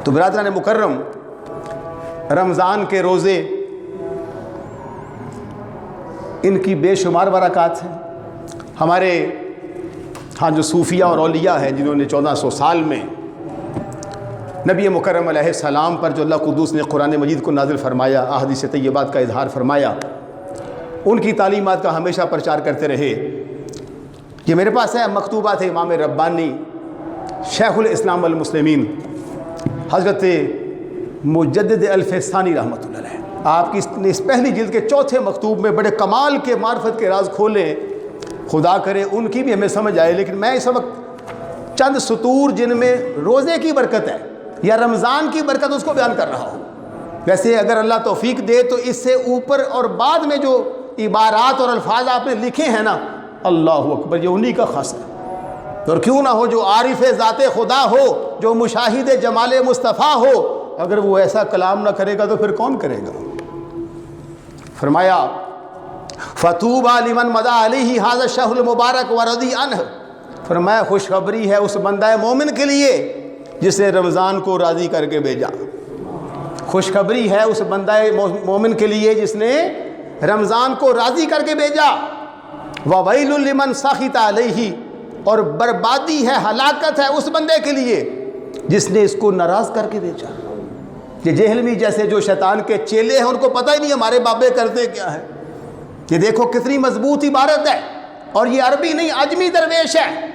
تو برادران مکرم، رمضان کے روزے ان کی بے شمار برکات ہیں۔ ہمارے ہاں جو صوفیہ اور اولیاء ہیں جنہوں نے 1400 سال میں نبی مکرم علیہ السلام پر جو اللہ قدوس نے قرآن مجید کو نازل فرمایا، احادیث طیبات کا اظہار فرمایا، ان کی تعلیمات کا ہمیشہ پرچار کرتے رہے۔ یہ میرے پاس ہے مکتوبات امام ربانی شیخ الاسلام والمسلمین حضرت مجدد الفسانی رحمۃ اللہ علیہ، آپ کی اس پہلی جلد کے چوتھے مکتوب میں بڑے کمال کے معرفت کے راز کھولے، خدا کرے ان کی بھی ہمیں سمجھ آئے۔ لیکن میں اس وقت چند سطور جن میں روزے کی برکت ہے یا رمضان کی برکت اس کو بیان کر رہا ہوں۔ ویسے اگر اللہ توفیق دے تو اس سے اوپر اور بعد میں جو عبارات اور الفاظ آپ نے لکھے ہیں نا، اللہ اکبر، یہ انہی کا خاص ہے۔ اور کیوں نہ ہو جو عارف ذات خدا ہو، جو مشاہد جمال مصطفیٰ ہو، اگر وہ ایسا کلام نہ کرے گا تو پھر کون کرے گا؟ فرمایا فَطُوبَى لِمَنْ مَضَى عَلَيْهِ هَذَا الشَّهْرُ الْمُبَارَكُ وَرَضِيَ عَنْهُ، فرمایا خوشخبری ہے اس بندہ مومن کے لیے جس نے رمضان کو راضی کر کے بھیجا۔ خوشخبری ہے اس بندہ مومن کے لیے جس نے رمضان کو راضی کر کے بھیجا۔ وَوَيْلٌ لِمَنْ سَخِطَ عَلَيْهِ، اور بربادی ہے، ہلاکت ہے اس بندے کے لیے جس نے اس کو ناراض کر کے بھیجا۔ یہ جہلمی جیسے جو شیطان کے چیلے ہیں ان کو پتہ ہی نہیں ہمارے بابے کرتے کیا ہے۔ یہ دیکھو کتنی مضبوط عبارت ہے، اور یہ عربی نہیں، عجمی درویش ہے،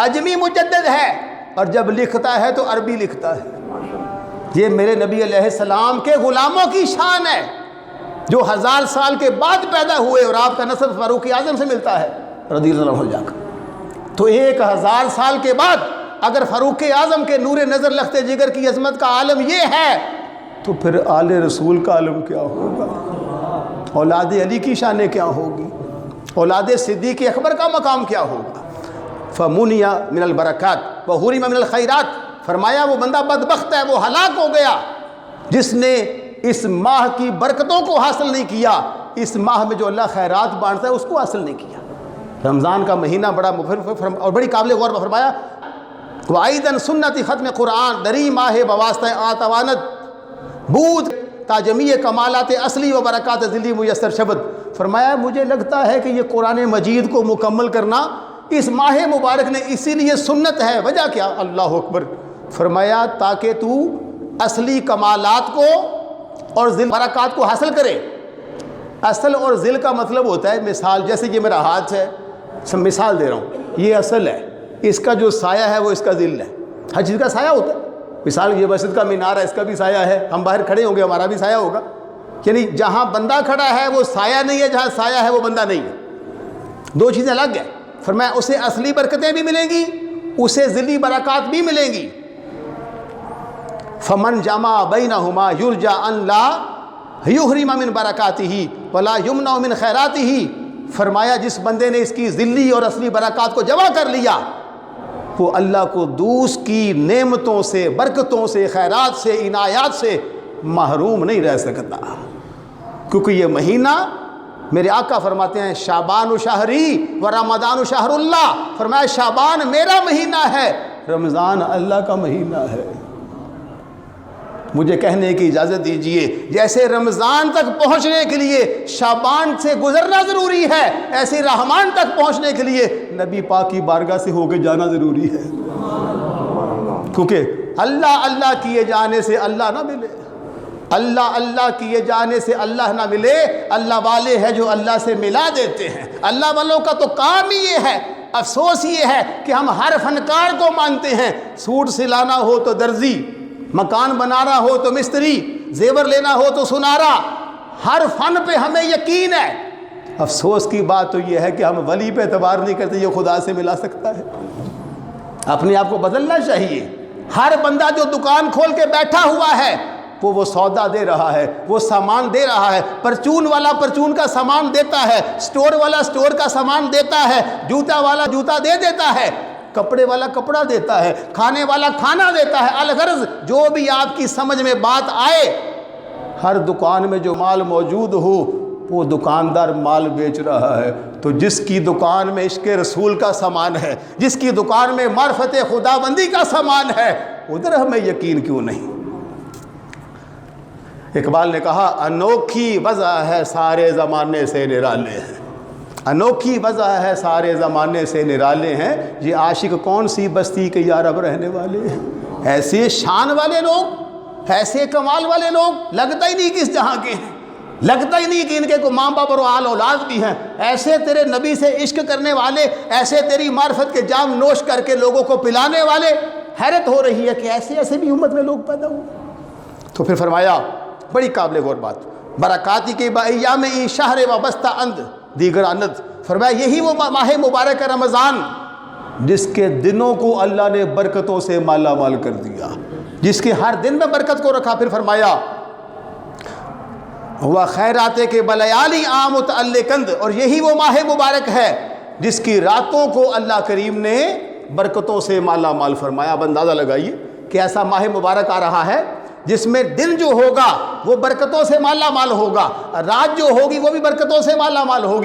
عجمی مجدد ہے، اور جب لکھتا ہے تو عربی لکھتا ہے۔ یہ میرے نبی علیہ السلام کے غلاموں کی شان ہے جو 1000 سال کے بعد پیدا ہوئے، اور آپ کا نسب فاروق اعظم سے ملتا ہے رضی اللہ عنہ جا کر۔ تو 1000 سال کے بعد اگر فاروق اعظم کے نور نظر لخت جگر کی عظمت کا عالم یہ ہے تو پھر آل رسول کا عالم کیا ہوگا؟ اولاد علی کی شانیں کیا ہوگی؟ اولاد صدیق اکبر کا مقام کیا ہوگا؟ فَمُنِيَ مِنَ الْبَرَكَاتِ وَحُرِمَ مِنَ الْخَيْرَاتِ، فرمایا وہ بندہ بدبخت ہے، وہ ہلاک ہو گیا جس نے اس ماہ کی برکتوں کو حاصل نہیں کیا، اس ماہ میں جو اللہ خیرات بانٹتا ہے اس کو حاصل نہیں کیا۔ رمضان کا مہینہ بڑا مفرد اور بڑی قابل غور فرمایا وَعَيْدًا سُنَّتِ ختم قرآن دری ماہ بواسطہ آتوانت بود تا جمیع کمالات اصلی و برکات ذلی میسر شبد، فرمایا مجھے لگتا ہے کہ یہ قرآن مجید کو مکمل کرنا اس ماہ مبارک نے اسی لیے سنت ہے۔ وجہ کیا؟ اللہ اکبر، فرمایا تاکہ تو اصلی کمالات کو اور ذل برکات کو حاصل کرے۔ اصل اور ذل کا مطلب ہوتا ہے، مثال جیسے یہ میرا ہاتھ ہے، مثال دے رہا ہوں، یہ اصل ہے، اس کا جو سایہ ہے وہ اس کا ذل ہے۔ ہر چیز کا سایہ ہوتا ہے، مثال یہ مسجد کا مینار ہے، اس کا بھی سایہ ہے، ہم باہر کھڑے ہوں گے ہمارا بھی سایہ ہوگا، یعنی جہاں بندہ کھڑا ہے وہ سایہ نہیں ہے، جہاں سایہ ہے وہ بندہ نہیں ہے، دو چیزیں الگ ہیں۔ فرمایا اسے اصلی برکتیں بھی ملیں گی، اسے ذلی برکات بھی ملیں گی۔ فمن جمع بینہما یرجا ان لا یحرم من برکاتہ ولا یمنع من خیراتہ، فرمایا جس بندے نے اس کی ذلی اور اصلی برکات کو جمع کر لیا وہ اللہ کو دوس کی نعمتوں سے، برکتوں سے، خیرات سے، عنایات سے محروم نہیں رہ سکتا، کیونکہ یہ مہینہ میرے آقا فرماتے ہیں شعبان شہری و رمضان شہر اللہ، فرمایا شعبان میرا مہینہ ہے، رمضان اللہ کا مہینہ ہے۔ مجھے کہنے کی اجازت دیجئے جیسے رمضان تک پہنچنے کے لیے شعبان سے گزرنا ضروری ہے، ایسے رحمان تک پہنچنے کے لیے نبی پاک کی بارگاہ سے ہو کے جانا ضروری ہے، کیونکہ اللہ اللہ کیے جانے سے اللہ نہ ملے، اللہ اللہ کیے جانے سے اللہ نہ ملے، اللہ والے ہیں جو اللہ سے ملا دیتے ہیں۔ اللہ والوں کا تو کام ہی یہ ہے۔ افسوس یہ ہے کہ ہم ہر فنکار کو مانتے ہیں، سوٹ سلانا ہو تو درزی، مکان بنانا ہو تو مستری، زیور لینا ہو تو سنارا، ہر فن پہ ہمیں یقین ہے۔ افسوس کی بات تو یہ ہے کہ ہم ولی پہ اعتبار نہیں کرتے یہ خدا سے ملا سکتا ہے۔ اپنے آپ کو بدلنا چاہیے۔ ہر بندہ جو دکان کھول کے بیٹھا ہوا ہے وہ سودا دے رہا ہے، وہ سامان دے رہا ہے، پرچون والا پرچون کا سامان دیتا ہے، سٹور والا سٹور کا سامان دیتا ہے، جوتا والا جوتا دے دیتا ہے، کپڑے والا کپڑا دیتا ہے، کھانے والا کھانا دیتا ہے۔ الغرض جو بھی آپ کی سمجھ میں بات آئے، ہر دکان میں جو مال موجود ہو وہ دکاندار مال بیچ رہا ہے۔ تو جس کی دکان میں عشق رسول کا سامان ہے، جس کی دکان میں معرفت خدا بندی کا سامان ہے، ادھر ہمیں یقین کیوں نہیں؟ اقبال نے کہا انوکھی وضع ہے سارے زمانے سے نرالے ہیں، انوکھی وضع ہے سارے زمانے سے نرالے ہیں، یہ عاشق کون سی بستی کے یارب رہنے والے ہیں۔ ایسے شان والے لوگ، ایسے کمال والے لوگ لگتا ہی نہیں کہ اس جہاں کے ہیں، لگتا ہی نہیں کہ ان کے کوئی ماں باپ اور آل اولاد بھی ہیں۔ ایسے تیرے نبی سے عشق کرنے والے، ایسے تیری معرفت کے جام نوش کر کے لوگوں کو پلانے والے، حیرت ہو رہی ہے کہ ایسے ایسے بھی امت میں لوگ پیدا ہوئے۔ تو پھر فرمایا بڑی قابل غور بات، برکاتی کے با ایام ای شہر وابستہ اند دیگر اند، فرمایا یہی وہ ماہ مبارک رمضان جس کے دنوں کو اللہ نے برکتوں سے مالا مال کر دیا، جس کے ہر دن میں برکت کو رکھا۔ پھر فرمایا ہوا خیرات کے بلیالی عام متعلقند، اور یہی وہ ماہ مبارک ہے جس کی راتوں کو اللہ کریم نے برکتوں سے مالا مال فرمایا۔ اب اندازہ لگائیے کہ ایسا ماہ مبارک آ رہا ہے جس میں دن جو ہوگا وہ برکتوں سے مالا مال ہوگا، رات جو ہوگی وہ بھی برکتوں سے مالا مال ہوگی۔